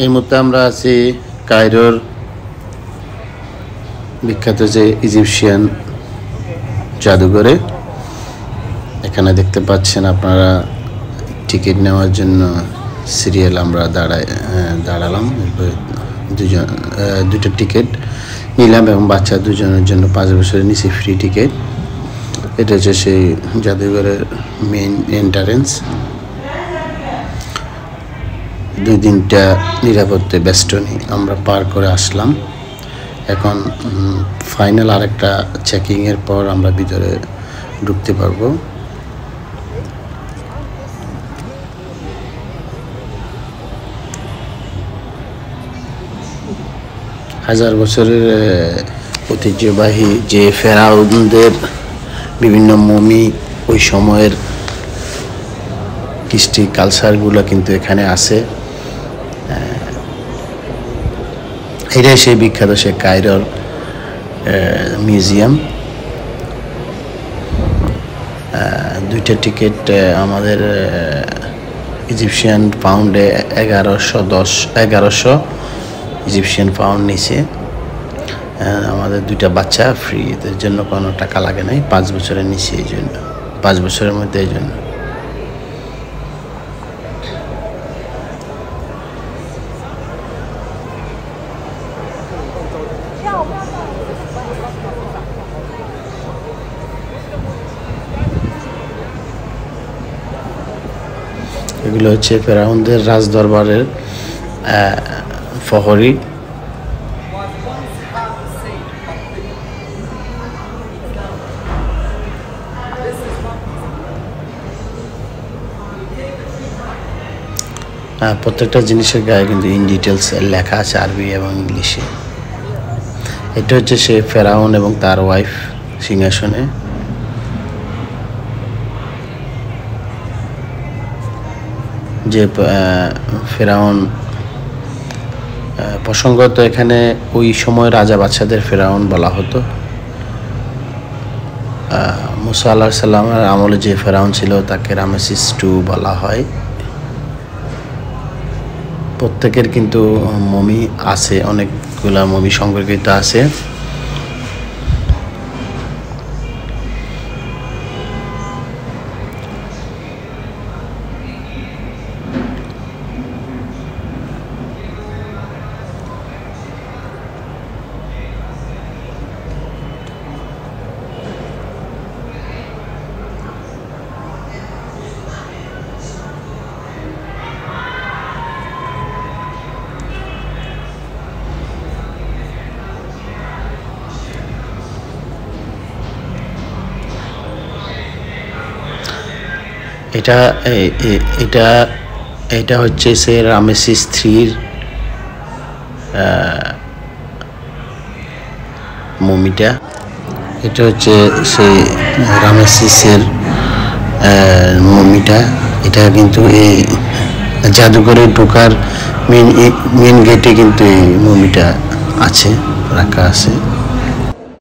এই মুহূর্তে আমরা আছি কায়রোর বিখ্যাত যে ইজিপশিয়ান জাদুঘরে। এখানে দেখতে পাচ্ছেন আপনারা টিকিট নেওয়ার জন্য সিরিয়াল আমরা দাঁড়ালাম। দুটো টিকিট নিলাম এবং বাচ্চা দুজনের জন্য 5 বছরের নিচে ফ্রি টিকিট। এটা হচ্ছে সেই জাদুঘরের মেইন এন্ট্রান্স। 2-3টা নিরাপত্তা বেষ্টনী আমরা পার করে আসলাম। এখন ফাইনাল আরেকটা চেকিংয়ের পর আমরা ভিতরে ঢুকতে পারবো। হাজার বছরের ঐতিহ্যবাহী যে ফেরাউনদের বিভিন্ন মমি, ওই সময়ের কৃষ্টি কালচারগুলো কিন্তু এখানে আছে। এটাই সেই বিখ্যাত সে কায়রোর মিউজিয়াম। 2টা টিকিট আমাদের ইজিপশিয়ান পাউন্ডে 1100 ইজিপশিয়ান পাউন্ড নিচে। আমাদের 2টা বাচ্চা ফ্রি, এদের জন্য কোনো টাকা লাগে নাই। 5 বছরের নিচে, এই জন্য 5 বছরের মধ্যে। এই জন্য এগুলো হচ্ছে ফেরাউনদের রাজদরবারের ফহরি। প্রত্যেকটা জিনিসের গায়ে কিন্তু ইন ডিটেলস লেখা আছে আরবি এবং ইংলিশে। এটা হচ্ছে সে ফেরাউন এবং তার ওয়াইফ সিংহাসনে। যে ফেরাউন প্রসঙ্গত এখানে ওই সময় রাজা বাদশাদের ফেরাউন বলা হতো। মুসা আলাইহিস সালামের আমলে যে ফেরাউন ছিল তাকে রামেসিস II বলা হয়। প্রত্যেকের কিন্তু মমি আছে, অনেকগুলা মমি সংরক্ষিত আছে। এটা হচ্ছে সে রামেসিস IIIর মমিটা। এটা হচ্ছে সেই রামেসিসের মমিটা। এটা কিন্তু এই জাদুঘরে ঢোকার মেন গেটে কিন্তু এই মমিটা আছে, রাখা আছে।